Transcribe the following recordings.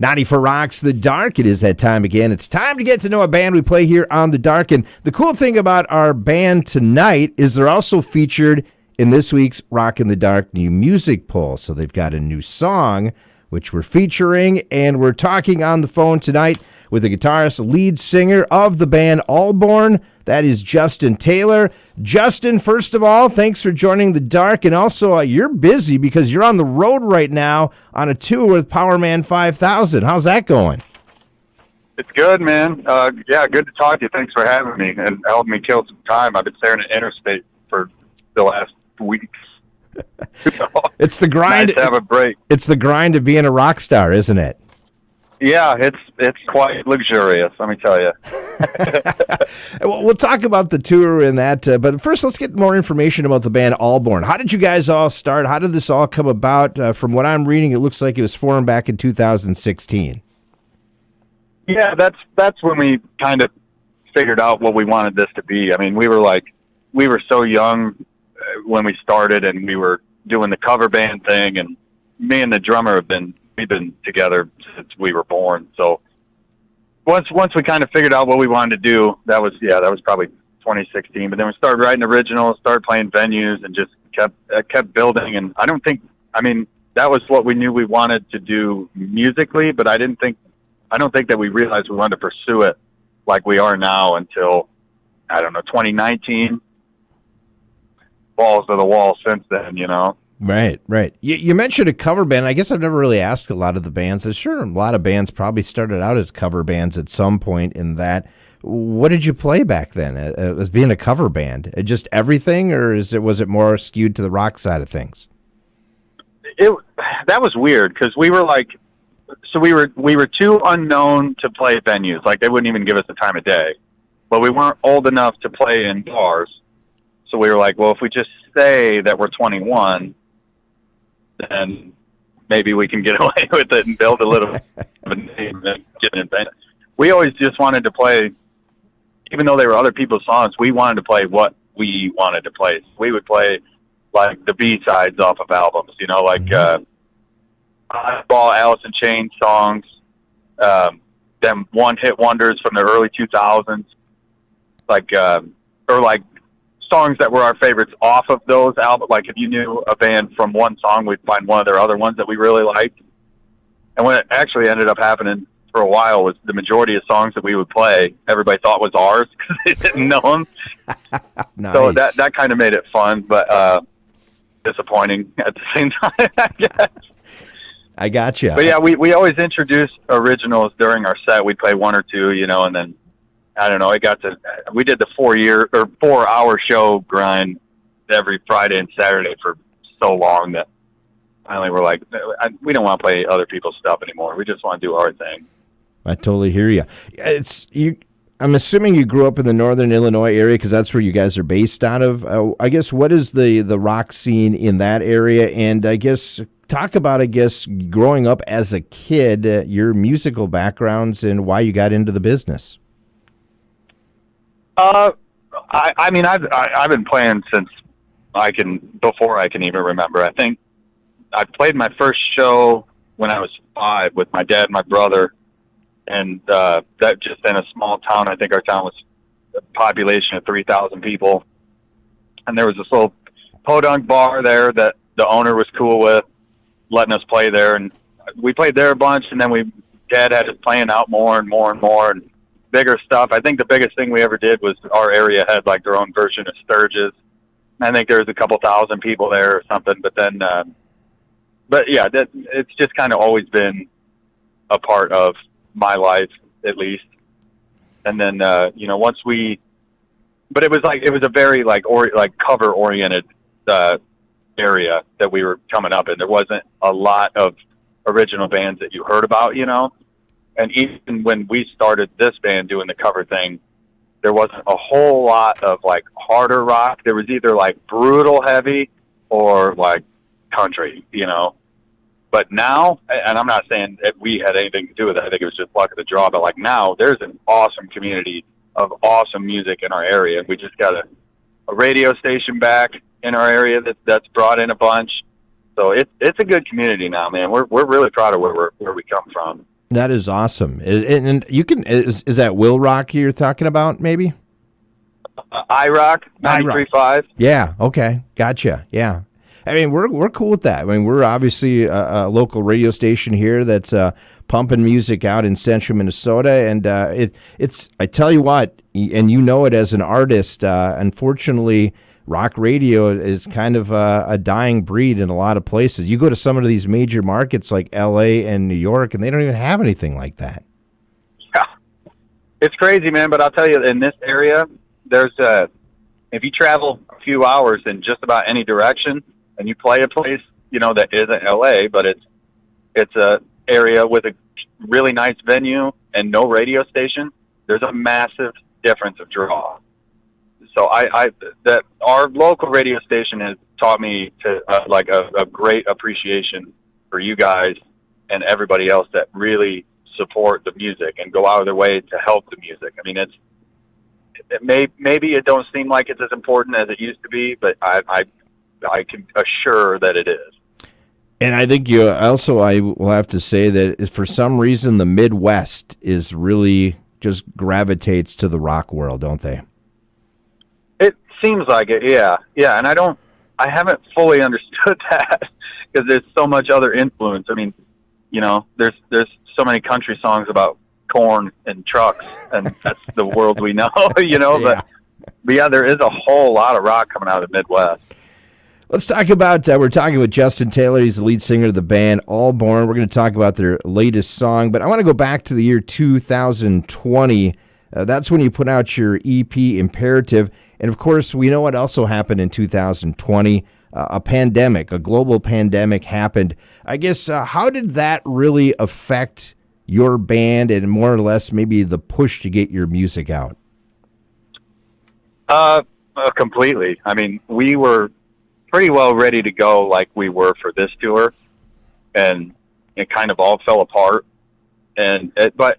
94 Rocks The Dark. It is that time again. It's time to get to know a band we play here on The Dark. And the cool thing about our band tonight is they're also featured in this week's Rock in the Dark New Music Poll. So they've got a new song, which we're featuring, and we're talking on the phone tonight with the guitarist, lead singer of the band Alborn. That is Justin Taylor. Justin, first of all, thanks for joining The Dark, and also you're busy because you're on the road right now on a tour with Powerman 5000. How's that going? It's good, man. Yeah, good to talk to you. Thanks for having me and helping me kill some time. I've been staring at interstate for the last weeks. It's the grind. Nice to have a break. It's the grind of being a rock star, isn't it? Yeah, it's quite luxurious, let me tell you. We'll talk about the tour and that, but first let's get more information about the band Alborn. How did you guys all start? How did this all come about? From what I'm reading, it looks like it was formed back in 2016. Yeah, that's when we kind of figured out what we wanted this to be. I mean, we were so young when we started, and we were doing the cover band thing, and me and the drummer we've been together since we were born. So once we kind of figured out what we wanted to do, that was probably 2016. But then we started writing originals, started playing venues, and just kept building. And I don't think that was what we knew we wanted to do musically, but I don't think that we realized we wanted to pursue it like we are now until 2019. Balls to the wall since then, Right. You mentioned a cover band. I guess I've never really asked a lot of the bands. I'm sure a lot of bands probably started out as cover bands at some point in that. What did you play back then as being a cover band? Just everything, or was it more skewed to the rock side of things? That was weird because we were too unknown to play venues. Like, they wouldn't even give us the time of day. But we weren't old enough to play in bars. So we were like, well, if we just say that we're 21, then maybe we can get away with it and build a little of a name and get it in. We always just wanted to play, even though they were other people's songs, we wanted to play what we wanted to play. We would play like the B-sides off of albums, like Oddball, Alice in Chains songs, them one-hit wonders from the early 2000s, or like songs that were our favorites off of those albums. Like, if you knew a band from one song, we'd find one of their other ones that we really liked. And what actually ended up happening for a while was the majority of songs that we would play, everybody thought was ours because they didn't know them. Nice. So that kind of made it fun, but disappointing at the same time, I guess. I got you. But yeah, we always introduced originals during our set. We'd play one or two, and then I don't know. We did the 4-hour show grind every Friday and Saturday for so long that finally we're like, we don't want to play other people's stuff anymore. We just want to do our thing. I totally hear you. I'm assuming you grew up in the northern Illinois area because that's where you guys are based out of. I guess, what is the rock scene in that area? And I guess talk about, growing up as a kid, your musical backgrounds and why you got into the business. I've been playing since before I can even remember. I think I played my first show when I was 5 with my dad and my brother, and that just in a small town. I think our town was a population of 3,000 people, and there was this little podunk bar there that the owner was cool with letting us play there, and we played there a bunch. And then Dad had us playing out more and more and more, and bigger stuff. I think the biggest thing we ever did was our area had like their own version of Sturgis. I think there was a couple thousand people there or something. But then, it's just kind of always been a part of my life, at least. And then, but it was a very cover oriented area that we were coming up in. There wasn't a lot of original bands that you heard about, And even when we started this band doing the cover thing, there wasn't a whole lot of harder rock. There was either brutal heavy or country, But now, and I'm not saying that we had anything to do with it. I think it was just luck of the draw. But now there's an awesome community of awesome music in our area. We just got a radio station back in our area that's brought in a bunch. So it's a good community now, man. We're really proud of where we come from. That is awesome. And you can is that Will Rock you're talking about? Maybe iRock iRock. 93.5. Yeah. Okay. Gotcha. Yeah. I mean, we're cool with that. I mean, we're obviously a local radio station here that's pumping music out in central Minnesota, and it's. I tell you what, and you know it as an artist. Unfortunately, rock radio is kind of a dying breed in a lot of places. You go to some of these major markets like L.A. and New York, and they don't even have anything like that. Yeah, it's crazy, man. But I'll tell you, in this area, there's if you travel a few hours in just about any direction, and you play a place, that isn't LA, but it's a area with a really nice venue and no radio station, there's a massive difference of draw. So that our local radio station has taught me to like a great appreciation for you guys and everybody else that really support the music and go out of their way to help the music. I mean, maybe it don't seem like it's as important as it used to be, but I can assure that it is. And I think I will have to say that for some reason the Midwest is really just gravitates to the rock world, don't they? It seems like it, yeah. And I haven't fully understood that because there's so much other influence. I mean, there's so many country songs about corn and trucks, and that's the world we know, Yeah. But yeah, there is a whole lot of rock coming out of the Midwest. Let's talk about, we're talking with Justin Taylor. He's the lead singer of the band Alborn. We're going to talk about their latest song, but I want to go back to the year 2020. That's when you put out your EP, Imperative. And, of course, we know what also happened in 2020. A pandemic, a global pandemic happened. I guess, how did that really affect your band and more or less maybe the push to get your music out? Completely. I mean, we were pretty well ready to go like we were for this tour, and it kind of all fell apart. But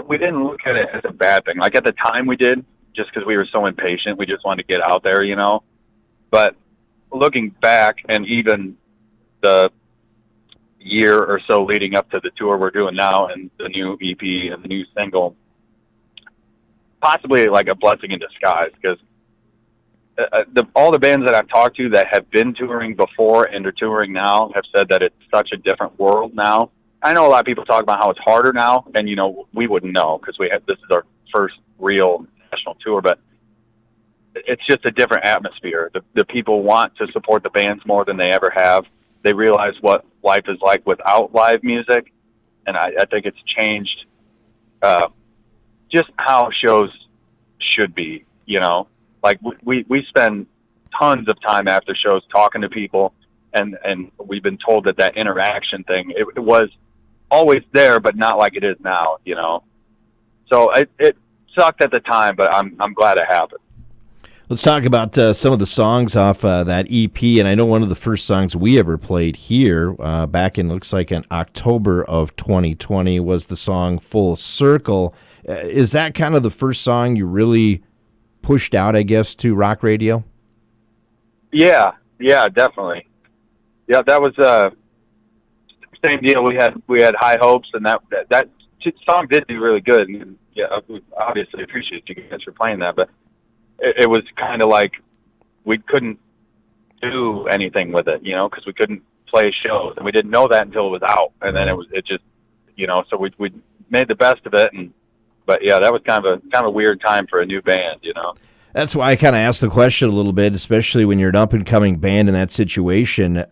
we didn't look at it as a bad thing. Like at the time we did, just because we were so impatient. We just wanted to get out there, But looking back, and even the year or so leading up to the tour we're doing now and the new EP and the new single, possibly like a blessing in disguise, because all the bands that I've talked to that have been touring before and are touring now have said that it's such a different world now. I know a lot of people talk about how it's harder now, and we wouldn't know because this is our first real national tour, but it's just a different atmosphere. The people want to support the bands more than they ever have. They realize what life is like without live music, and I think it's changed just how shows should be, Like we spend tons of time after shows talking to people, and we've been told that interaction thing, it was always there, but not like it is now, So it sucked at the time, but I'm glad it happened. Let's talk about some of the songs off that EP, and I know one of the first songs we ever played here back in, looks like in October of 2020, was the song Full Circle. Is that kind of the first song you really pushed out, I guess, to rock radio? Yeah, definitely. Yeah, that was same deal. We had high hopes, and that song did do really good. And yeah, we obviously appreciate you guys for playing that, but it was kind of like we couldn't do anything with it, because we couldn't play shows, and we didn't know that until it was out, and then it just, so we made the best of it, but yeah, that was kind of a weird time for a new band, That's why I kind of asked the question a little bit, especially when you're an up-and-coming band in that situation.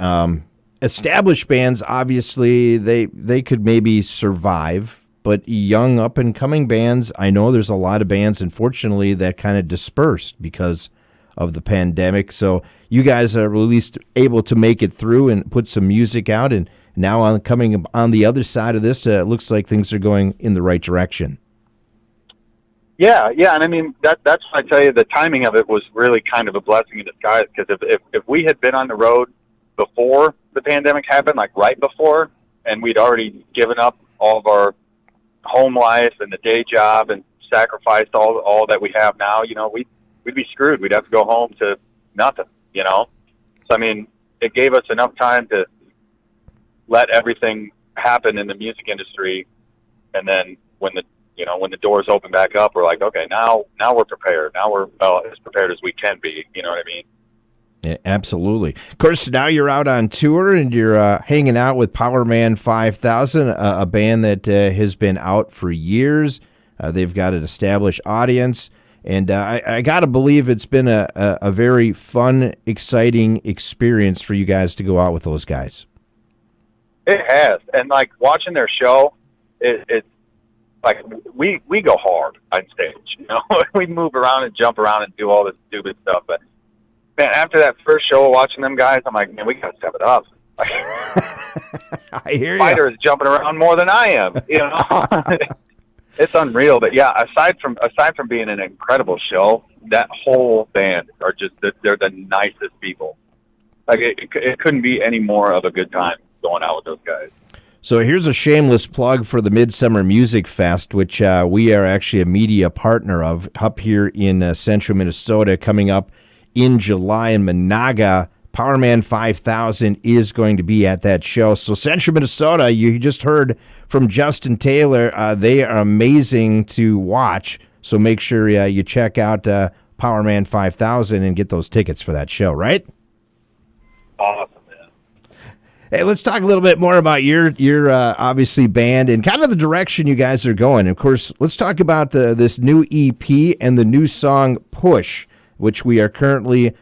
Established bands, obviously, they could maybe survive, but young up-and-coming bands, I know there's a lot of bands, unfortunately, that kind of dispersed because of the pandemic. So you guys are at least able to make it through and put some music out, and now coming on the other side of this, it looks like things are going in the right direction. Yeah, and I mean that's why I tell you the timing of it was really kind of a blessing in disguise, because if we had been on the road before the pandemic happened, like right before, and we'd already given up all of our home life and the day job and sacrificed all that we have now, we'd be screwed. We'd have to go home to nothing, So I mean, it gave us enough time to let everything happen in the music industry And then when the doors open back up, we're like, okay, now we're prepared. Now we're as prepared as we can be. You know what I mean? Yeah, absolutely. Of course, now you're out on tour and you're hanging out with Powerman 5000, a band that has been out for years. They've got an established audience. And I got to believe it's been a very fun, exciting experience for you guys to go out with those guys. It has. And, like, watching their show, it's like we go hard on stage. You know, we move around and jump around and do all this stupid stuff. But, man, after that first show watching them guys, I'm like, man, we got to step it up. I hear you. Fighter is jumping around more than I am, you know. It's unreal. But yeah, aside from being an incredible show, that whole band are just they're the nicest people. Like it couldn't be any more of a good time going out with those guys. So here's a shameless plug for the Midsummer Music Fest, which we are actually a media partner of up here in central Minnesota, coming up in July in Monaga. Powerman 5000 is going to be at that show. So Central Minnesota, you just heard from Justin Taylor. They are amazing to watch. So make sure you check out Powerman 5000 and get those tickets for that show, right? Awesome, man. Hey, let's talk a little bit more about your obviously band and kind of the direction you guys are going. Of course, let's talk about this new EP and the new song Push, which we are currently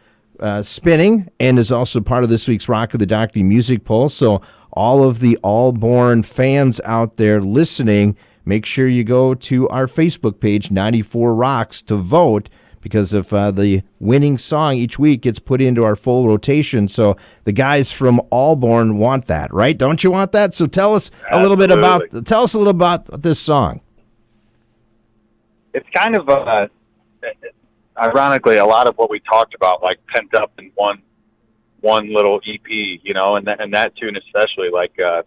spinning and is also part of this week's Rock of the Doctor Music Poll. So all of the Alborn fans out there listening, make sure you go to our Facebook page, 94 Rocks, to vote, because if the winning song each week gets put into our full rotation. So the guys from Alborn want that, right? Don't you want that? So tell us a little bit about this song. It's kind of ironically, a lot of what we talked about, like, pent up in one little EP, you know, and that tune especially, like, the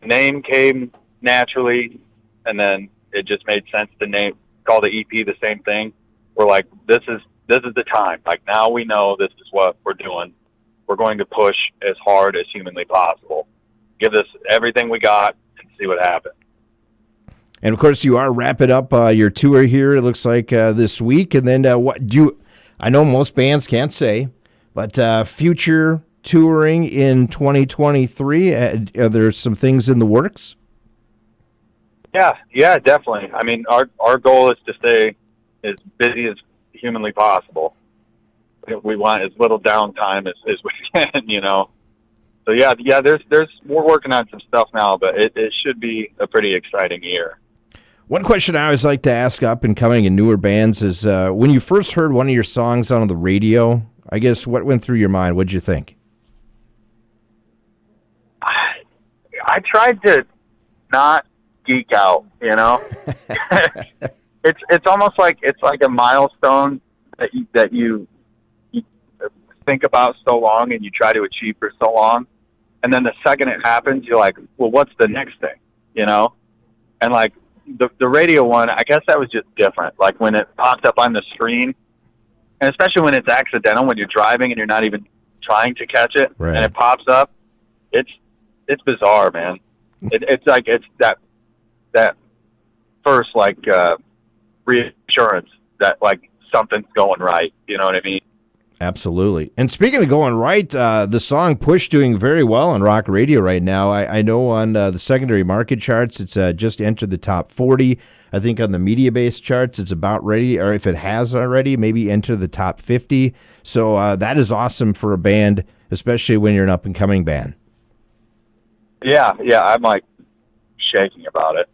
name came naturally, and then it just made sense to call the EP the same thing. We're like, this is the time. Like, now we know this is what we're doing. We're going to push as hard as humanly possible. Give this everything we got and see what happens. And, of course, you are wrapping up your tour here, it looks like, this week. And then I know most bands can't say, but future touring in 2023, are there some things in the works? Yeah, definitely. I mean, our goal is to stay as busy as humanly possible. We want as little downtime as we can, you know. So, yeah, we're working on some stuff now, but it should be a pretty exciting year. One question I always like to ask up and coming in newer bands is when you first heard one of your songs on the radio, I guess what went through your mind? What'd you think? I tried to not geek out, you know. It's almost like it's like a milestone that you think about so long and you try to achieve for so long, and then the second it happens, you're like, well, what's the next thing, you know? And like the radio one, I guess that was just different. Like when it popped up on the screen, and especially when it's accidental, when you're driving and you're not even trying to catch it, right, and it pops up, it's bizarre, man. It's like it's that first like reassurance that like something's going right. You know what I mean? Absolutely. And speaking of going right, the song Push doing very well on rock radio right now. I know on the secondary market charts, it's just entered the top 40. I think on the media-based charts, it's about ready, or if it has already, maybe enter the top 50. So that is awesome for a band, especially when you're an up-and-coming band. Yeah, I'm like shaking about it.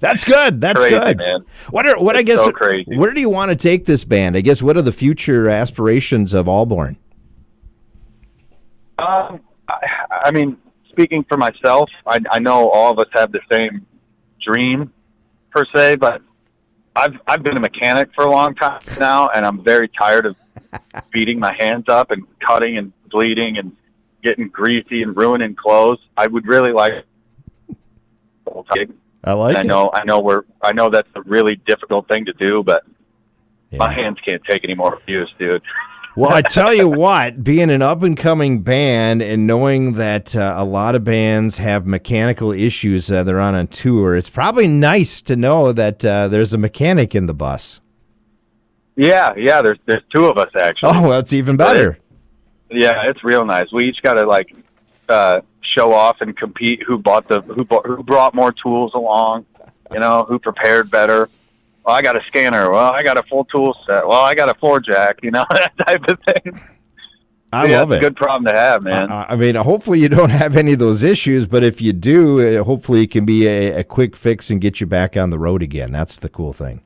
That's good. That's crazy, good, man. I guess, so crazy. Where do you want to take this band? I guess, what are the future aspirations of Alborn? I mean, speaking for myself, I know all of us have the same dream per se, but I've been a mechanic for a long time now, and I'm very tired of beating my hands up and cutting and bleeding and getting greasy and ruining clothes. I would really like. I like it. I know that's a really difficult thing to do, but yeah, my hands can't take any more abuse, dude. Well, I tell you what, being an up-and-coming band and knowing that a lot of bands have mechanical issues they're on tour, it's probably nice to know that there's a mechanic in the bus. Yeah. There's two of us actually. Oh, well, that's even better. Yeah, it's real nice. We each got to like show off and compete. Who brought more tools along? Who prepared better. Well, I got a scanner. Well, I got a full tool set. Well, I got a floor jack. That type of thing. I love it. It's a good problem to have, man. I mean, hopefully you don't have any of those issues, but if you do, hopefully it can be a quick fix and get you back on the road again. That's the cool thing.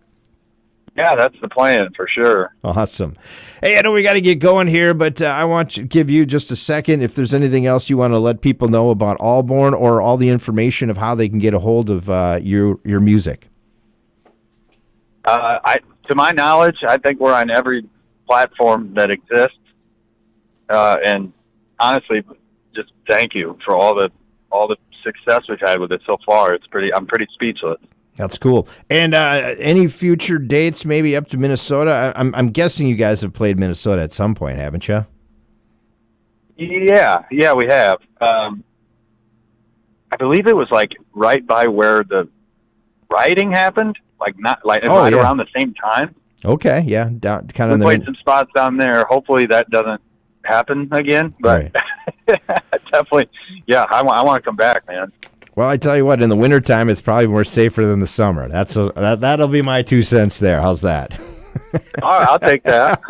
Yeah, that's the plan for sure. Awesome. Hey, I know we got to get going here, but I want to give you just a second if there's anything else you want to let people know about Alborn or all the information of how they can get a hold of your music. To my knowledge, I think we're on every platform that exists. And honestly, just thank you for all the success we've had with it so far. I'm pretty speechless. That's cool. And any future dates, maybe up to Minnesota? I'm guessing you guys have played Minnesota at some point, haven't you? Yeah, we have. I believe it was like right by where the rioting happened. Around the same time. Okay, yeah, down kind of. We played some spots down there. Hopefully that doesn't happen again. But right. Definitely, yeah, I want to come back, man. Well, I tell you what, in the wintertime, it's probably more safer than the summer. That'll be my 2 cents there. How's that? All right, I'll take that.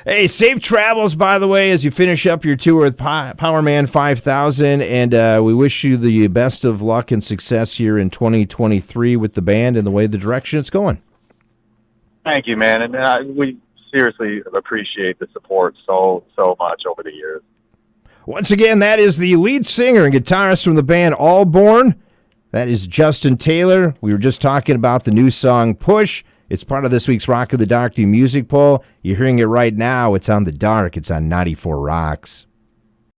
Hey, safe travels, by the way, as you finish up your tour with Powerman 5000, and we wish you the best of luck and success here in 2023 with the band and the direction it's going. Thank you, man, and we seriously appreciate the support so much over the years. Once again, that is the lead singer and guitarist from the band Alborn. That is Justin Taylor. We were just talking about the new song, Push. It's part of this week's Rock of the Dark New Music Poll. You're hearing it right now. It's on The Dark. It's on 94 Rocks.